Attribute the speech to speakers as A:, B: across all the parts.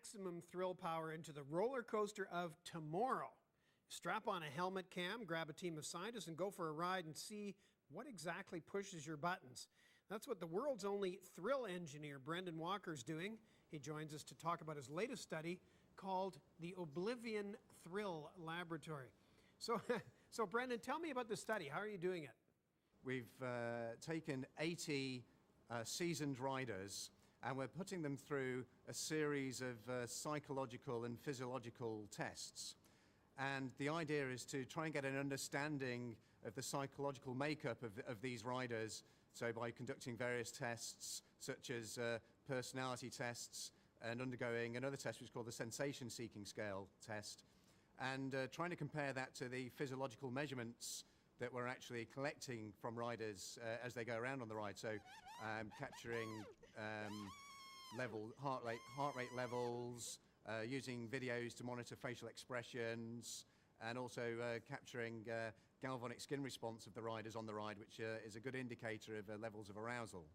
A: maximum thrill power into the roller coaster of tomorrow. Strap on a helmet cam, grab a team of scientists, and go for a ride and see what exactly pushes your buttons. That's what the world's only thrill engineer, Brendan Walker's doing. He joins us to talk about his latest study called the Oblivion Thrill Laboratory. So Brendan, tell me about the study. How are you doing it?
B: We've taken 80 seasoned riders and we're putting them through a series of psychological and physiological tests. And the idea is to try and get an understanding of the psychological makeup of these riders. So by conducting various tests, such as personality tests, and undergoing another test which is called the sensation seeking scale test, and trying to compare that to the physiological measurements that we're actually collecting from riders as they go around on the ride. So capturing heart rate levels, using videos to monitor facial expressions, and also capturing galvanic skin response of the riders on the ride, which is a good indicator of levels of arousal.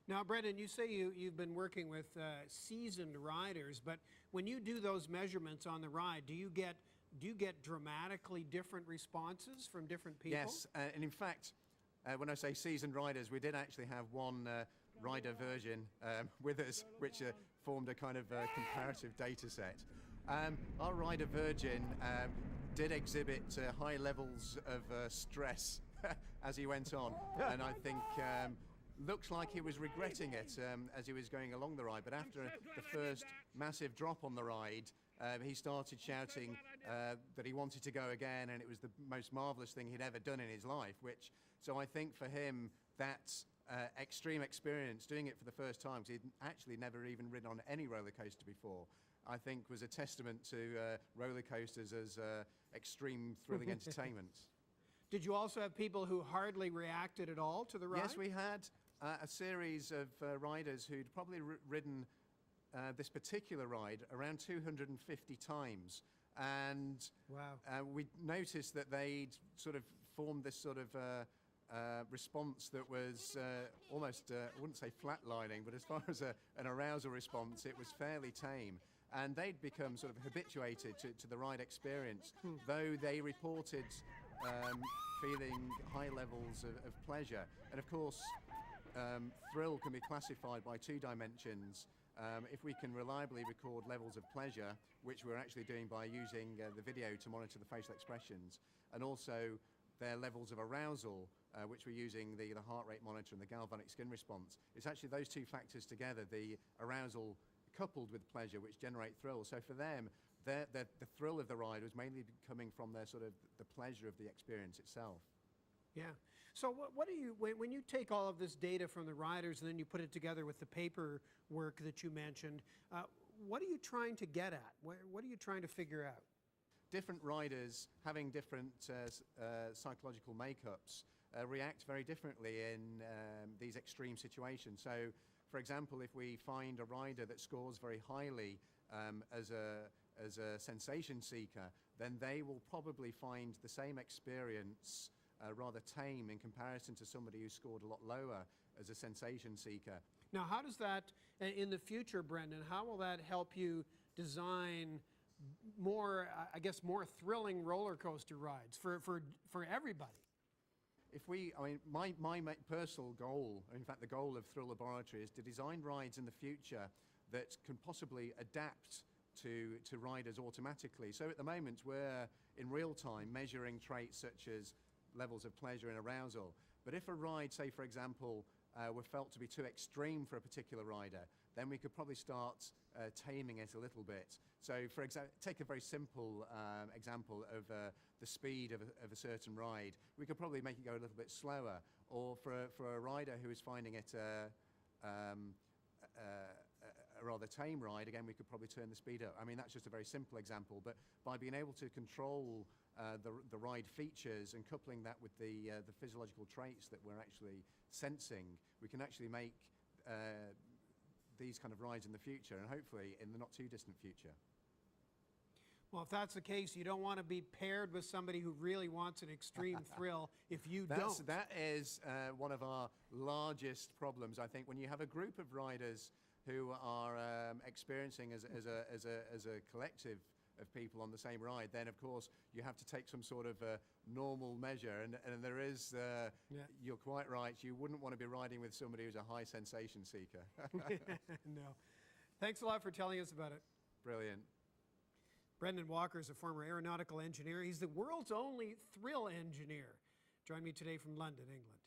A: Now, Brendan, you say you've been working with seasoned riders, but when you do those measurements on the ride, do you get dramatically different responses from different people?
B: Yes, and in fact, when I say seasoned riders, we did actually have one rider virgin with us, which formed a kind of comparative data set. Our rider virgin did exhibit high levels of stress as he went on, and I think looks like he was regretting it as he was going along the ride. But after the first massive drop on the ride, he started shouting that he wanted to go again, and it was the most marvelous thing he'd ever done in his life. So I think for him, that extreme experience, doing it for the first time, because he'd actually never even ridden on any roller coaster before, I think was a testament to roller coasters as extreme thrilling entertainment.
A: Did you also have people who hardly reacted at all to the ride?
B: Yes, we had a series of riders who'd probably ridden this particular ride around 250 times, and
A: wow.
B: We noticed that they'd sort of formed this sort of response that was almost, I wouldn't say flatlining, but as far as an arousal response, it was fairly tame. And they'd become sort of habituated to the ride experience, though they reported feeling high levels of pleasure. And of course, thrill can be classified by two dimensions. If we can reliably record levels of pleasure, which we're actually doing by using the video to monitor the facial expressions, and also their levels of arousal, which we're using the heart rate monitor and the galvanic skin response. It's actually those two factors together, the arousal coupled with pleasure, which generate thrill. So for them, the thrill of the ride was mainly coming from their sort of the pleasure of the experience itself.
A: Yeah. So what do you, when you take all of this data from the riders and then you put it together with the paperwork that you mentioned, what are you trying to get at? What are you trying to figure out?
B: Different riders having different psychological makeups react very differently in these extreme situations. So, for example, if we find a rider that scores very highly as a sensation seeker, then they will probably find the same experience rather tame in comparison to somebody who scored a lot lower as a sensation seeker.
A: Now, how does that, in the future, Brendan, how will that help you design more, I guess, more thrilling roller coaster rides for everybody?
B: My personal goal, in fact the goal of Thrill Laboratory, is to design rides in the future that can possibly adapt to riders automatically. So at the moment we're in real time measuring traits such as levels of pleasure and arousal. But if a ride, say for example, were felt to be too extreme for a particular rider, then we could probably start taming it a little bit. So for example, take a very simple example of the speed of a certain ride. We could probably make it go a little bit slower, or for a rider who is finding it a rather tame ride, again, we could probably turn the speed up. I mean, that's just a very simple example, but by being able to control the ride features and coupling that with the physiological traits that we're actually sensing, we can actually make these kind of rides in the future, and hopefully in the not too distant future.
A: Well, if that's the case, you don't want to be paired with somebody who really wants an extreme thrill if you don't.
B: That is one of our largest problems, I think. When you have a group of riders who are experiencing as a collective of people on the same ride, then of course you have to take some sort of normal measure, and there is, you're quite right, you wouldn't want to be riding with somebody who's a high sensation seeker.
A: No. Thanks a lot for telling us about it.
B: Brilliant.
A: Brendan Walker is a former aeronautical engineer. He's the world's only thrill engineer. Join me today from London, England.